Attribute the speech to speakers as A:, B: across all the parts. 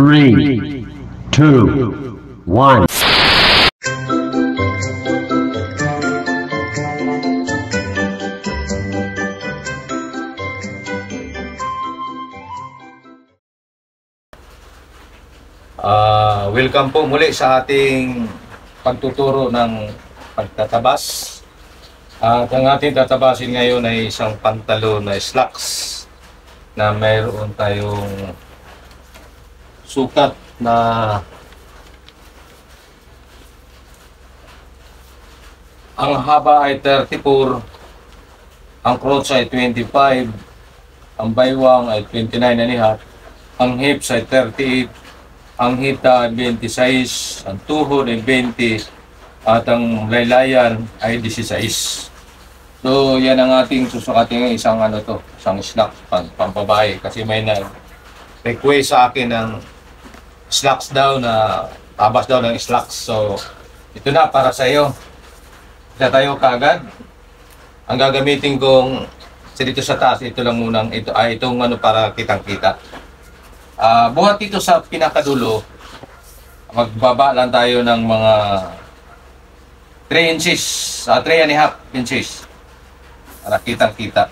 A: 3, 2, 1.
B: Welcome po muli sa ating pagtuturo ng pagtatabas. At ang ating tatabasin ngayon ay isang pantalon na slacks na mayroon tayong sukat na ang haba ay 34, ang crotch ay 25, ang baywang ay 29.5, ang hips ay 38, ang hita ay 26, ang tuhod ay 20, at ang laylayan ay 16. So, yan ang ating susukatin, isang isang slacks pampabahay. Kasi may nag-request sa akin ng slacks daw, na tabas daw ng slacks. So, ito na para sa iyo. Isa tayo kaagad. Ang gagamitin kong dito sa taas, ito lang munang, itong para kitang-kita. Buhat dito sa pinakadulo, magbaba lang tayo ng mga 3 inches, 3.5 inches para kitang-kita.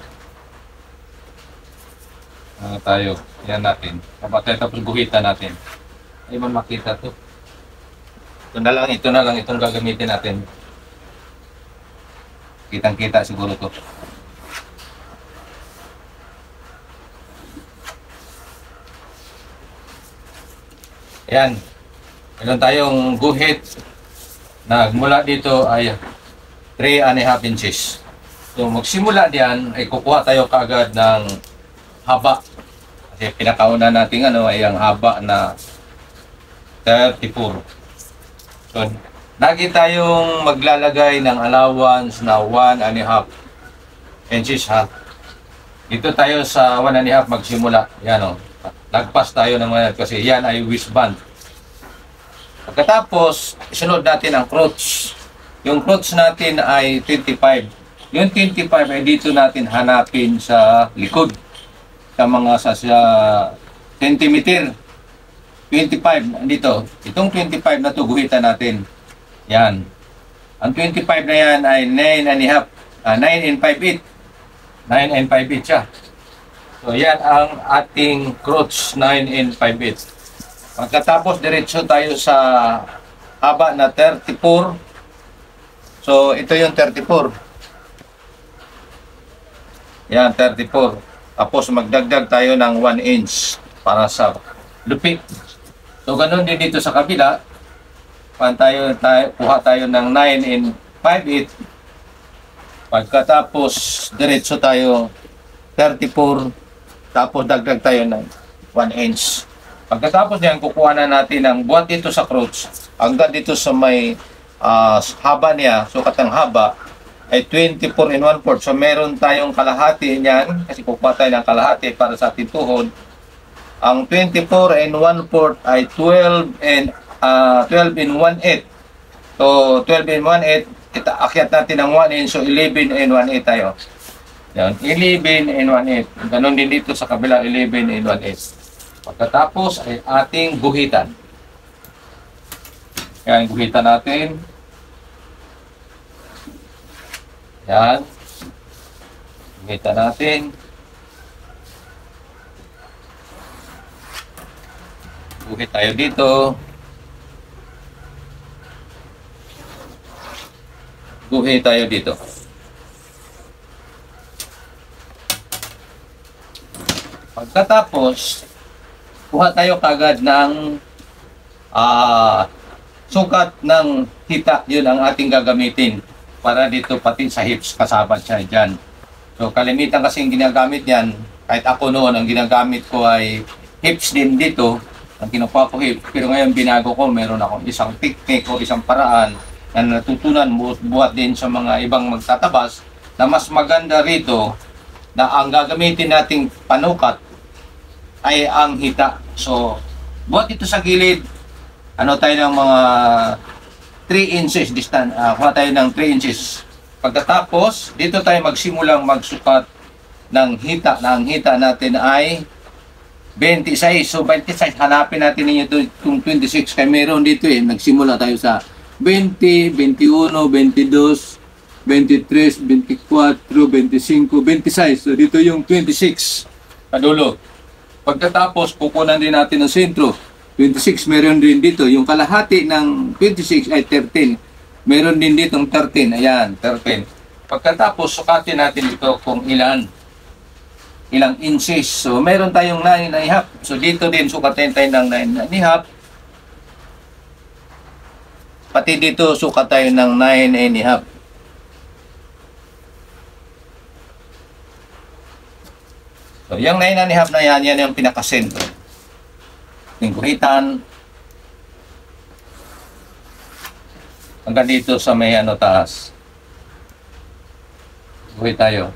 B: Tayo, yan natin. Kapatay, tapos guhitan natin. Ay man makita to. Ito na lang itong gagamitin natin. Kitang-kita siguro to. Ayan, meron tayong guhit na mula dito ay 3.5 inches. So magsimula diyan ay kukuha tayo kaagad ng haba. Kasi pinakauna natin ay ang haba na 34. So lagi tayong maglalagay ng allowance na 1.5 inches ha. Dito tayo sa 1.5 magsimula. Yan lagpas tayo ng 1 kasi yan ay waistband. Pagkatapos, isunod natin ang crotch. Yung crotch natin ay 25. Yung 25 ay dito natin hanapin sa likod. Sa mga sa centimeter. 25 dito. Itong 25 na to guhitan natin. Yan. Ang 25 na yan ay 9 and 5/8. 9 and 5/8 siya. So yan ang ating crotch, 9 and 5/8. Pagkatapos diretso tayo sa haba na 34. So ito yung 34. Yan, 34. Tapos magdagdag tayo ng 1 inch para sa lupit. So ganun din dito sa kabila. Kuha tayo ng 9 and 5/8. Pagkatapos diretso tayo 34. Tapos dagdag tayo ng 1 inch. Pagkatapos niyan, kukuha na natin ang buhat dito sa crotch. Hanggang dito sa may haba niya, sukat ng haba, ay 24 and 1/4. So meron tayong kalahati niyan, kasi kukuha tayo ng kalahati para sa ating tuhod. Ang 24 and 1/4 ay 12 and 1/8. So 12 and 1/8, akyat natin ng 1 inch, so 11 and 1/8 tayo. Yan, 11 and 1/8. Ganon din dito sa kabila, 11 and 1/8. Pagkatapos ay ating guhitan. Yan, guhitan natin. Yan. Guhitan natin. Guhit tayo dito. Guhit tayo dito. Pagkatapos, kuha tayo kagad ng sukat ng hita. Yun ang ating gagamitin para dito pati sa hips kasama siya dyan. So kalimitan kasi yung ginagamit yan, kahit ako noon ang ginagamit ko ay hips din dito, ang kinukuha ko hips. Pero ngayon binago ko, meron akong isang technique o isang paraan na natutunan buhat din sa mga ibang magtatabas na mas maganda rito na ang gagamitin nating panukat ay ang hita. So, buhat dito sa gilid, tayo ng mga 3 inches distance. Kuha tayo ng 3 inches. Pagkatapos, dito tayo magsimulang magsukat ng hita. Na ang hita natin ay 26. So 26, hanapin natin ninyo itong 26. Kaya meron dito nagsimula tayo sa 20, 21, 22, 23, 24, 25, 26. So dito yung 26. Kadulo. Pagkatapos, kukunan din natin ang sentro. 26, meron din dito. Yung kalahati ng 26 ay 13. Meron din dito 13. Ayan, 13. Pagkatapos, sukatin natin ito kung ilang inches. So, meron tayong 9.5. So, dito din sukatin tayo ng 9.5. Pati dito sukat tayo ng 9.5. So, yung 9.5 na yan yung pinakasentro. Yung guhitan. Hanggang dito sa may taas. Guhit tayo.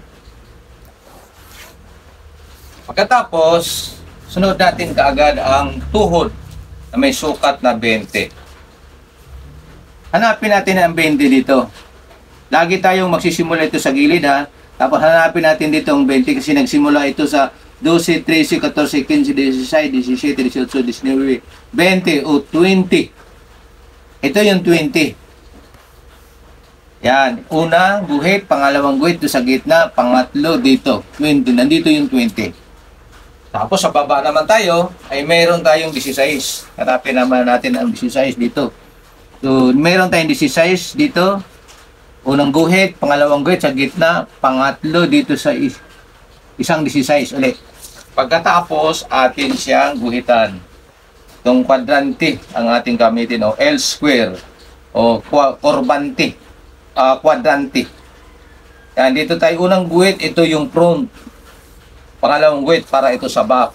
B: Pagkatapos, sunod natin kaagad ang tuhod na may sukat na 20. Hanapin natin ang 20 dito. Lagi tayong magsisimula ito sa gilid ha. Tapos hanapin natin dito ang 20 kasi nagsimula ito sa 12, 13, 14, 15, 16, 17, 18, 19, 20 o 20. Ito yung 20. Yan. Una, guhit. Pangalawang guhit. Ito sa gitna. Pangatlo dito. 20. Nandito yung 20. Tapos sa baba naman tayo, ay mayroon tayong 16. Hanapin naman natin ang 16 dito. So, mayroon tayong 16 dito. Unang guhit. Pangalawang guhit sa gitna. Pangatlo dito sa isang 16 ulit. Pagkatapos, atin siyang guhitan. Itong kwadrante ang ating gamitin o L square o kurbante. Quadrante. Yan, dito tayo unang guhit, ito yung front. Pangalawang guhit para ito sa back.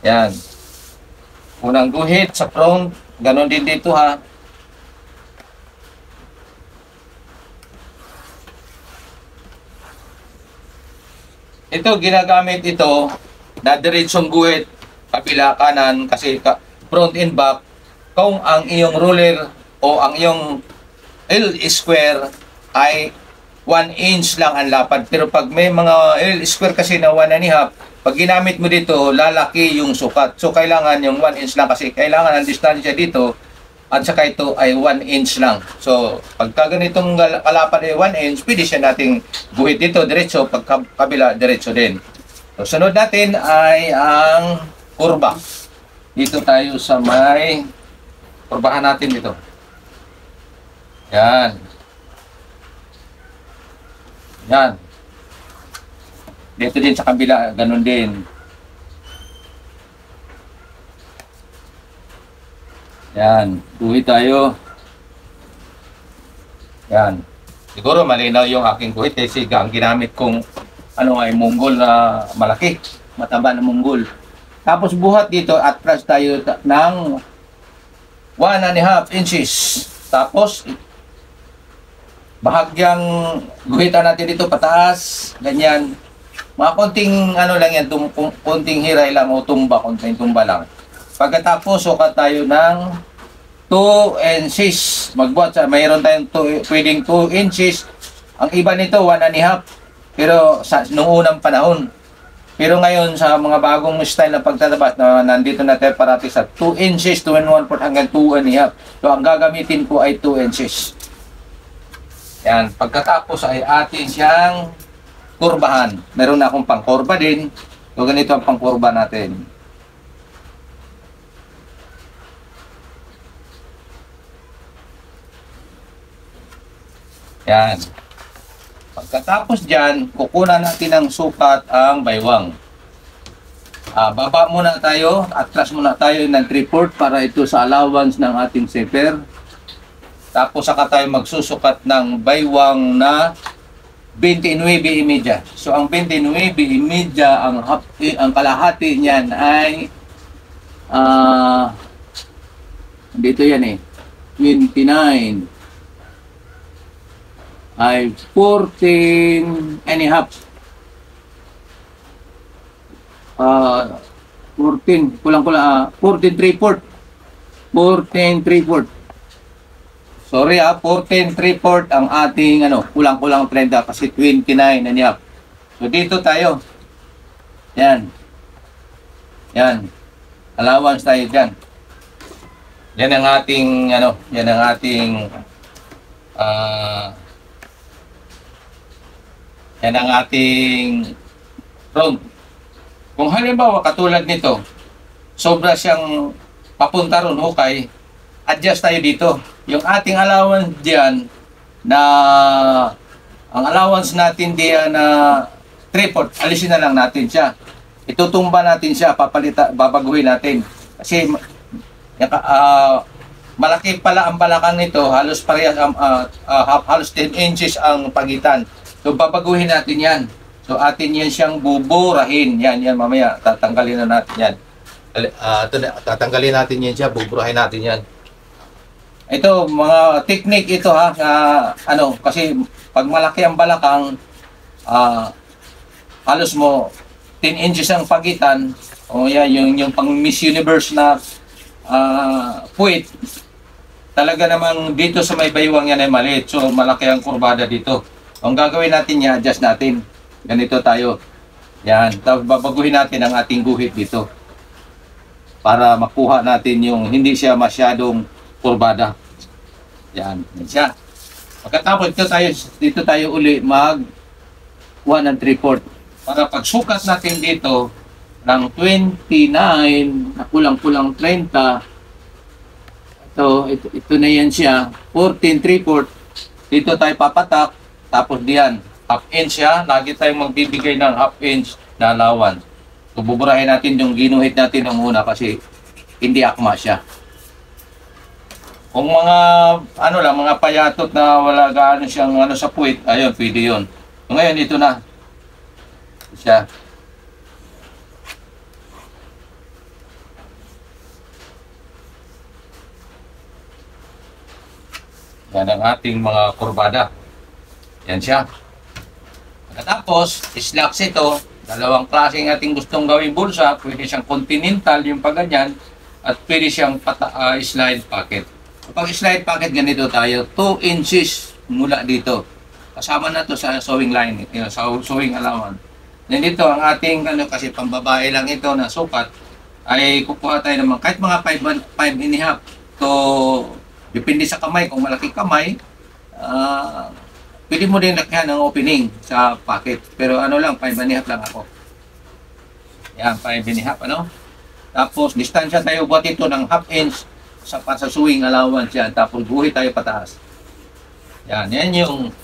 B: Yan. Unang guhit sa front, ganon din dito ha. Ito, ginagamit ito na diretsong guhit, kabila kanan, kasi front and back, kung ang iyong ruler o ang iyong L square ay 1 inch lang ang lapad. Pero pag may mga L square kasi na 1.5, pag ginamit mo dito, lalaki yung sukat. So, kailangan yung 1 inch lang kasi kailangan ang distansya dito at saka ito ay 1 inch lang. So, pagka ganitong kalapad ay 1 inch, pwede siya nating guhit dito, diretso, pag kabila, diretso din. So, sunod natin ay ang kurba. Dito tayo sa may kurbahan natin dito. Yan. Yan. Dito din sa kabila, ganun din. Yan. Guhit tayo. Yan. Siguro malinaw yung aking guhit kasi ang ginamit kong ay munggol na malaki. Mataba na munggol. Tapos buhat dito at press tayo ng 1.5 inches. Tapos bahagyang guhitan natin dito pataas, ganyan. Mga konting lang yan, konting hiray lang o tumba, konting tumba lang. Pagkatapos sukat tayo ng 2 inches. Magbuhat sa mayroon tayong pwedeng 2 inches. Ang iba nito 1.5. Pero nung unang panahon. Pero ngayon sa mga bagong style na pagtatabas na nandito na tayo parati sa 2 inches, 2 1/4 hanggang 2.5. So ang gagamitin ko ay 2 inches. Yan. Pagkatapos ay atin siyang kurbahan. Meron na akong pangkurba din. So ganito ang pangkurba natin. Yan. Pagkatapos dyan, kukunan natin ng sukat ang baywang. Baba muna tayo, atras muna tayo ng 3/4 para ito sa allowance ng ating zipper. Tapos saka tayo magsusukat ng baywang na 29.5. So ang 29.5, ang kalahati niyan ay dito yan 29 ay 14.5. 14 kulang-kulang 14.3/4. 14.3/4. Sorry 14.3/4 ang ating kulang-kulang 30 kasi 29.5. So dito tayo. Yan. Yan. Allowance tayo dyan. Yan ang ating, yan ang ating, yan ang ating road. Kung halimbawa, katulad nito, sobra siyang papunta ron, hukay, adjust tayo dito. Yung ating allowance diyan na ang allowance natin diyan na 3/4, alisin na lang natin siya. Itutumba natin siya, babaguhin natin. Kasi malaki pala ang balakang nito, halos parehas, halos 10 inches ang pagitan. So babaguhin natin yan. So atin yan siyang buburahin. Yan mamaya, tatanggalin na natin yan. Tatanggalin natin yan siya, buburahin natin yan. Ito, mga technique ito ha, kasi pag malaki ang balakang, halos mo 10 inches ang pagitan, o yan, yung pang Miss Universe na puwit, talaga namang dito sa may baywang yan ay maliit, so malaki ang kurbada dito. Ang gagawin natin yan, adjust natin. Ganito tayo. Yan, tapos babaguhin natin ang ating guhit dito para makuha natin yung hindi siya masyadong kurbada. Yan siya. Pagkatapos dito tayo uli mag 1 3/4 para pagsukat natin dito ng 29 na kulang-kulang 30. Ito na yan siya, 14 3/4. Dito tayo papatak, tapos diyan half inch siya, lagi tayong magbibigay ng half inch na allowance. So buburahin natin yung ginuhit natin ng una kasi hindi akma siya. Kung mga mga payatot na wala gaano siyang sa puwit, ayun, pwede yun. So, ngayon ito na siya. Yan ang ating mga kurbada. Yan siya. Pagkatapos, slacks ito, dalawang klaseng ating gustong gawing bulsa. Pwede siyang continental, yung paganyan, at pwede siyang slide pocket. Kapag slide pocket, ganito tayo, 2 inches mula dito. Kasama na to sa sewing line, sa sewing allowance. Then dito, ang ating, kasi pambabae lang ito na sukat, ay kukuha tayo naman, kahit mga 5.5 to, depende sa kamay, kung malaki kamay, pwede mo din lakyan ng opening sa pocket. Pero lang, 5.5 lang ako. Yan, 5.5, Tapos, distansya tayo, buhat ito ng half inch sa sewing allowance yan. Tapos, guhit tayo pataas. Yan yung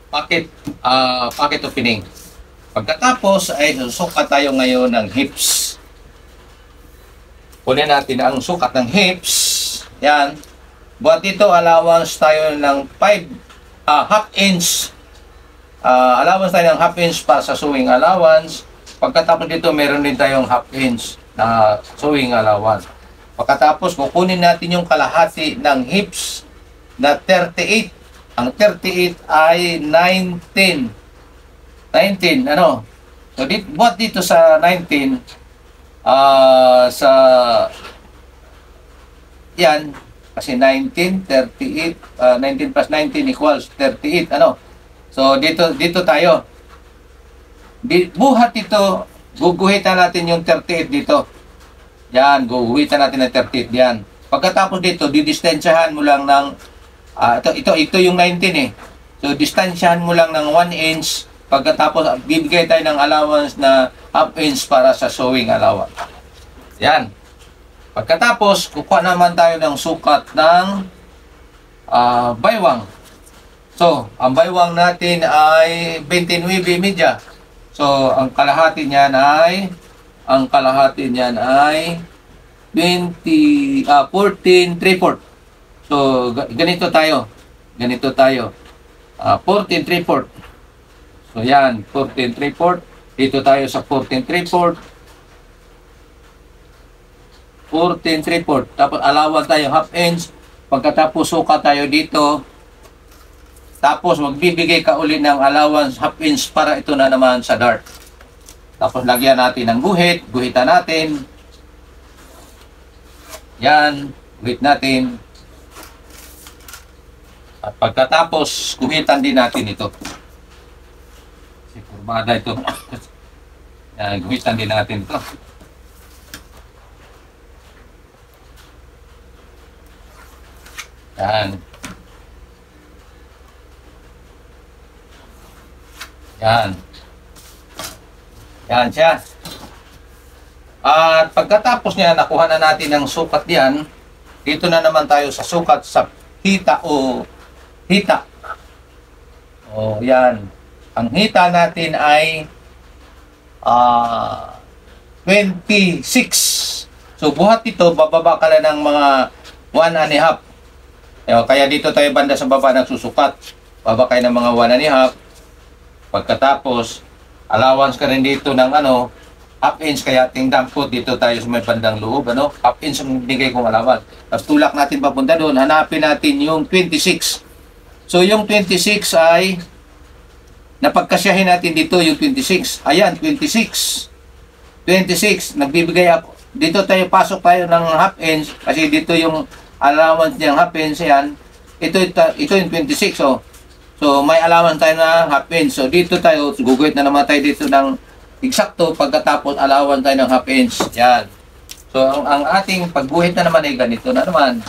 B: pocket opening. Pagkatapos, ay sukat tayo ngayon ng hips. Kunin natin ang sukat ng hips. Yan. Buhat ito, allowance tayo ng half inch. Allowance tayo ng half inch pa sa sewing allowance. Pagkatapos dito, meron din tayong half inch na sewing allowance. Pagkatapos, kukunin natin yung kalahati ng hips na 38. Ang 38 ay 19. 19, So, buhat dito sa 19, yan, kasi 19, 38, 19 plus 19 equals 38, So, dito tayo. Buhat ito, guguhitan natin yung 38 dito. Yan, guguhitan natin ng 38 yan. Pagkatapos dito, didistensyahan mo lang ng, ito yung 19 So, distansyahan mo lang ng 1 inch. Pagkatapos, bibigay tayo ng allowance na half inch para sa sewing allowance. Yan. Pagkatapos, kukuha naman tayo ng sukat ng baywang. So, ang baywang natin ay 29.5. So, ang kalahati niyan ay 14 3/4. So, ganito tayo. 14 3/4. So, yan, 14 3/4. Dito tayo sa 14 3/4. 14 3/4. Tapos allowance tayo half inch. Pagkatapos sukat tayo dito. Tapos magbibigay ka uli ng allowance half inch para ito na naman sa dart. Tapos lagyan natin ng guhitan natin. Yan, guhit natin. At pagkatapos guhitan din natin ito. Kasi kurbada ito. Yan, guhitan din natin ito. Yan. Yan. Yan siya. At pagkatapos niya, nakuha na natin ang sukat diyan. Dito na naman tayo sa sukat sa hita o hita. O, yan. Ang hita natin ay 26. So, buhat ito, bababa ka lang ng mga 1.5. Kaya dito tayo banda sa baba nagsusukat. Baba kayo ng mga 1.5. Pagkatapos, allowance ka rin dito ng half inch, kaya tingdam ko dito tayo sa may bandang loob, half inch ang binigay kong allowance. Tapos tulak natin papunta doon, hanapin natin yung 26. So yung 26 ay napagkasyahin natin dito yung 26. Ayan, 26. 26, nagbibigay ako. Dito tayo, pasok tayo ng half inch, kasi dito yung allowance niyang half inch yan. Ito yung 26, oh. So may allowance tayo na half inch. So dito tayo, guguhit na naman tayo dito ng eksakto, pagkatapos allowance tayo ng half inch. Yan. So, ang ating pagguhit na naman ay ganito na naman.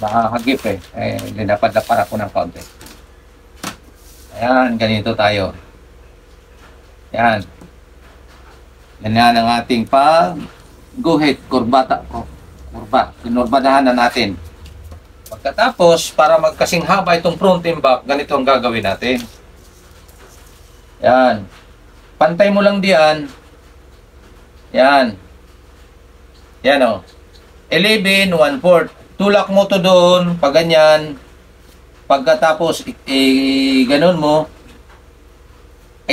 B: Makakagip linapad-lapad ako ng konti. Ayan, ganito tayo. Yan. Yan ang ating pagguhit. Kurba. Kinurbadahan na natin. Pagkatapos, para magkasing haba itong front and back, ganito ang gagawin natin. Yan. Pantay mo lang diyan. Yan. Yan o. 11, 1/4. Tulak mo to doon, pag ganyan. Pagkatapos, ganun mo.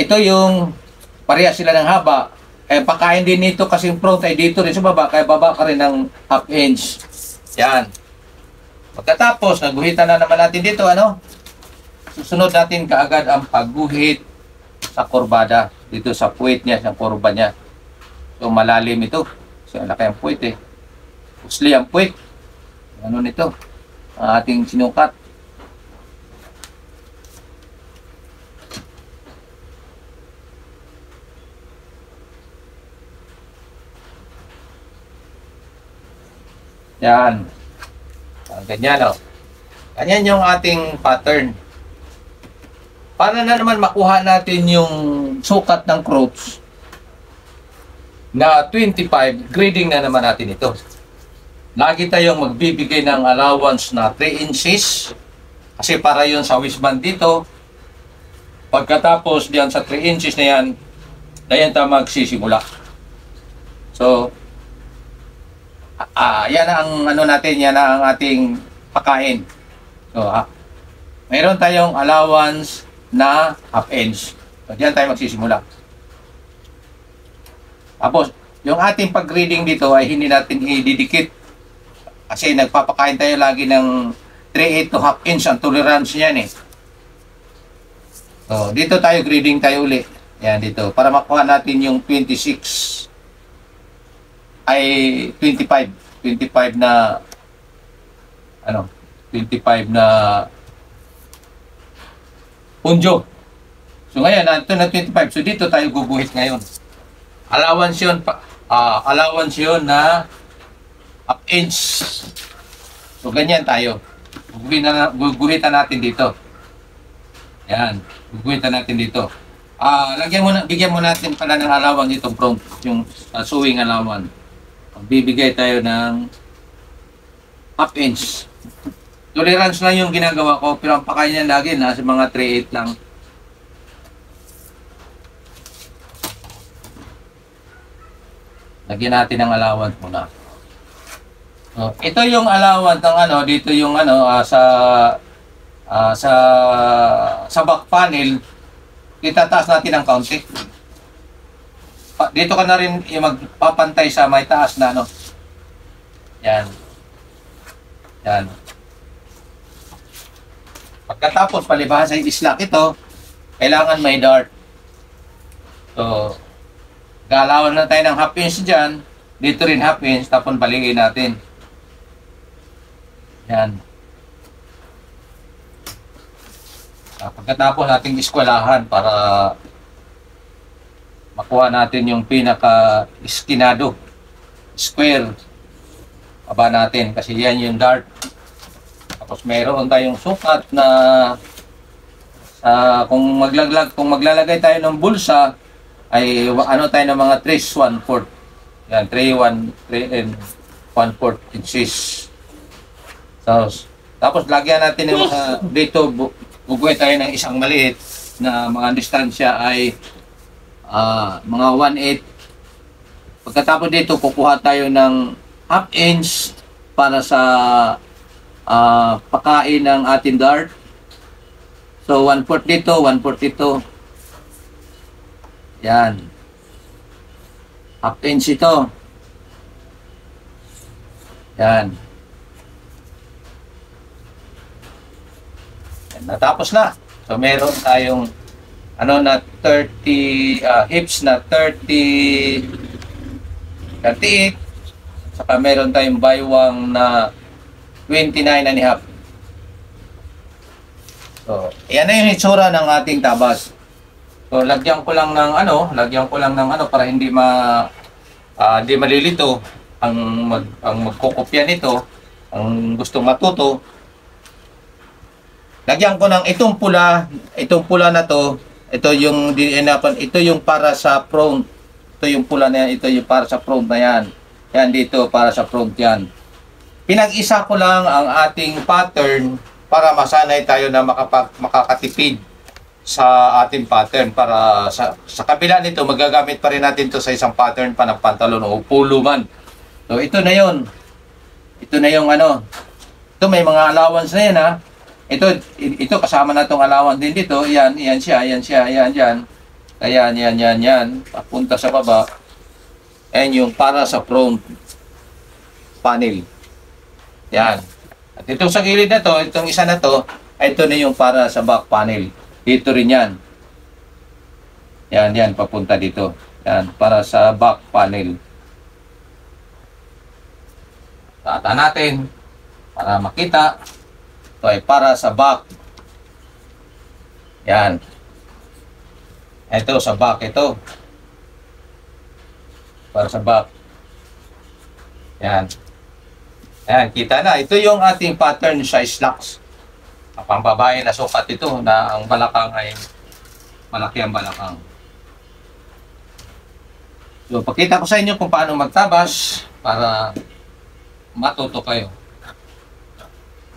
B: Ito yung, pareha sila ng haba. Pakain din nito kasi front ay dito rin sa baba, kaya baba ka rin ng half inch. Yan. Pagkatapos, naguhitan na naman natin dito, susunod natin kaagad ang pagguhit sa kurbada. Dito sa puwit niya, sa kurba niya. So, malalim ito. So, laki ang puwit Pusli ang puwit. Nito? Ang ating sinukat. Yan. Ganyan, Ganyan yung ating pattern. Para na naman makuha natin yung sukat ng crotch na 25, grading na naman natin ito. Lagi tayong magbibigay ng allowance na 3 inches kasi para yun sa waistband dito. Pagkatapos diyan sa 3 inches na yan tayo magsisimula. So, yan ang natin, yan ang ating pakain. So, mayroon tayong allowance na half inch. So, diyan tayo magsisimula. Tapos, yung ating pag-grading dito ay hindi natin ididikit. Kasi nagpapakain tayo lagi ng 3/8 to half inch ang tolerance niyan So, dito tayo grading tayo uli. Yan dito. Para makuha natin yung 26 ay 25. 25 na 25 na punjo. So ngayon, ito na 25. So dito tayo guguhit ngayon. Allowance yun na half inch. So ganyan tayo. Guguhitan natin dito. Yan. Guguhitan natin dito. Bigyan mo natin pala ng allowance itong front, yung sewing allowance. Bibigay tayo ng half inch. Tolerance lang yung ginagawa ko, pero ang pakain niya lagi nasa mga 3/8 lang. Lagyan natin ng allowance muna. So, ito yung allowance ng dito yung sa back panel, itataas natin ng kaunti. Dito ka na rin magpapantay sa may taas na Yan. Yan. Pagkatapos palibhasa sa slack ito, kailangan may dart. So, galawan na tayo ng half inch dyan. Dito rin half inch, tapos baligin natin. Yan. Pagkatapos nating iskwelahan para makuha natin yung pinaka-iskinado square. Aba natin kasi yan yung dart. Tapos meron tayong sukat na kung maglalagay tayo ng bulsa ay ano tayo ng mga 3/1/4. Yan, 3 and 1/4 inches. Tapos lagyan natin ng mga dito bubuhay tayo ng isang maliit na mga distansya ay mga 1/8. Pagkatapos dito kukuha tayo ng 1/2 inch para sa pakain ng ating dart. So 1/4 dito, 1/4 dito. Yan. 1/2 inch ito. Yan. Yan. Natapos na. So meron tayong ano na 30 hips na 38. Saka meron tayong baywang na 29.5. So, yan na yung itsura ng ating tabas. So, lagyan ko lang ng ano para hindi di malilito ang magkokopya nito, ang gustong matuto. Lagyan ko ng itong pula na to, ito yung para sa front. Ito yung pula na yan, ito yung para sa front na yan. Yan dito para sa front yan. Pinag-isa ko lang ang ating pattern para masanay tayo na makakatipid sa ating pattern. Para sa kabila nito, magagamit pa rin natin to sa isang pattern pa ng pantalon o polo man. So, ito na yun. Ito na yung ano. Ito may mga allowance na yan ha. Ito kasama na itong allowance din dito. Yan siya. Yan. Ayan, yan. Papunta sa baba. And yung para sa front panel. Yan. At itong sa gilid na to, itong isa na to, ito na yung para sa back panel. Dito rin yan. Yan, papunta dito. Yan, para sa back panel. Tata natin para makita. Ito ay para sa back. Yan. Ito sa back, ito. Para sa back. Yan. Ayan, kita na. Ito yung ating pattern sa slacks. Pang babae na sukat ito na ang balakang ay malaki ang balakang. So, pakita ko sa inyo kung paano magtabas para matuto kayo.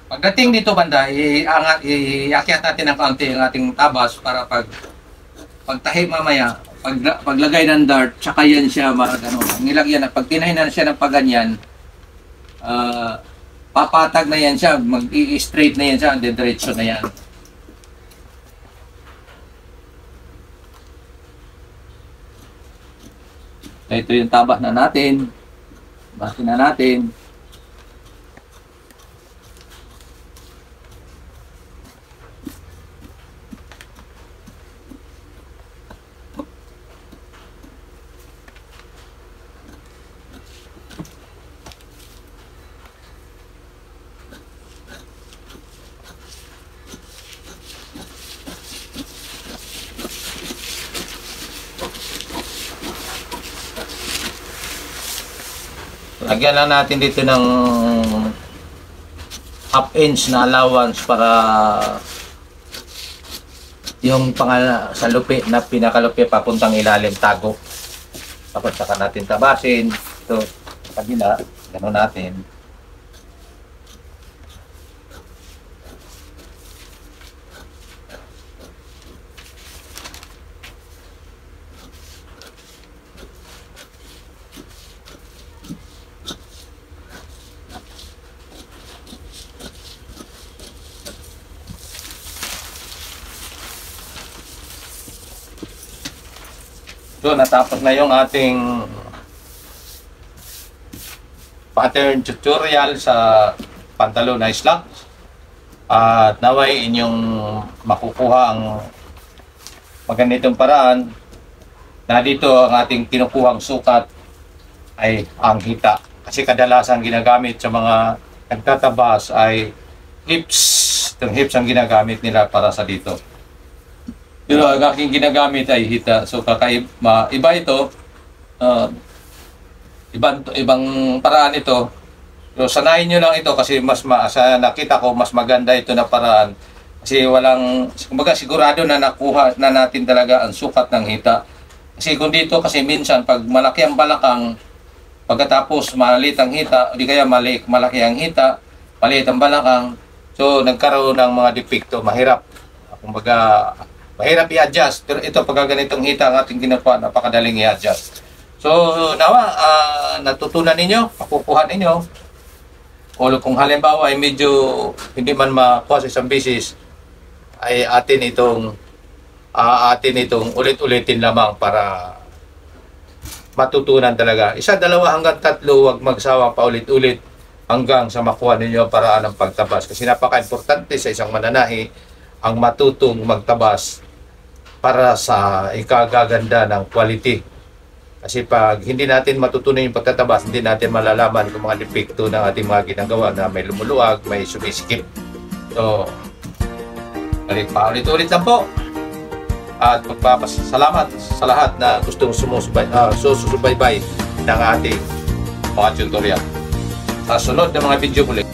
B: Pagdating dito banda, iakyat natin ng kaunti ang ating tabas para pagtahi mamaya, paglagay ng dart, tsaka yan siya nilagyan na pag tinahinan siya ng paganyan, papatag na yan siya, mag-i-straight na yan siya, diretso na yan. So, ito yung tabas na natin. Basin na natin. Lagyan lang natin dito ng 1/2 inch na allowance para yung sa lupi na pinakalupi papuntang ilalim tago. Tapos saka natin tabasin. Ito, sa kabila, gano'n natin. So, natapos na yung ating pattern tutorial sa pantalon na slacks. At naway inyong makukuha ang magandang paraan na dito ang ating kinukuhang sukat ay ang hita. Kasi kadalasan ginagamit sa mga nagtatabas ay hips. Itong hips ang ginagamit nila para sa dito. Pero ang aking ginagamit ay hita. So iba ito. Iba ibang paraan ito. So, sanayin nyo lang ito kasi sa nakita ko mas maganda ito na paraan. Kasi kumbaga sigurado na nakuha na natin talaga ang sukat ng hita. Kasi kung dito kasi minsan pag malaki ang balakang, pagkatapos maliit ang hita, di kaya malaki ang hita, maliit ang balakang, so nagkaroon ng mga depekto, mahirap. Kumbaga, mahirap i-adjust. Pero ito pag ganitong hita ang ating ginawa, napakadaling i-adjust. So nawa, natutunan ninyo, makukuha ninyo. O kung halimbawa ay medyo hindi man makuha sa isang bisis, ay atin itong ulit-ulitin lamang para matutunan talaga. 1, 2 hanggang 3, huwag magsawang paulit-ulit hanggang sa makuha ninyo ang paraan ng pagtabas. Kasi napaka-importante sa isang mananahi ang matutong magtabas para sa ikagaganda ng quality. Kasi pag hindi natin matutunan yung pagtatabas, hindi natin malalaman kung mga depekto ng ating mga ginagawa na may lumuluwag, may sumisikip. So, paulit-ulit lang po. At magpapasalamat sa lahat na gustong susubaybay ng ating mga tutorial. Sa sunod na mga video muli.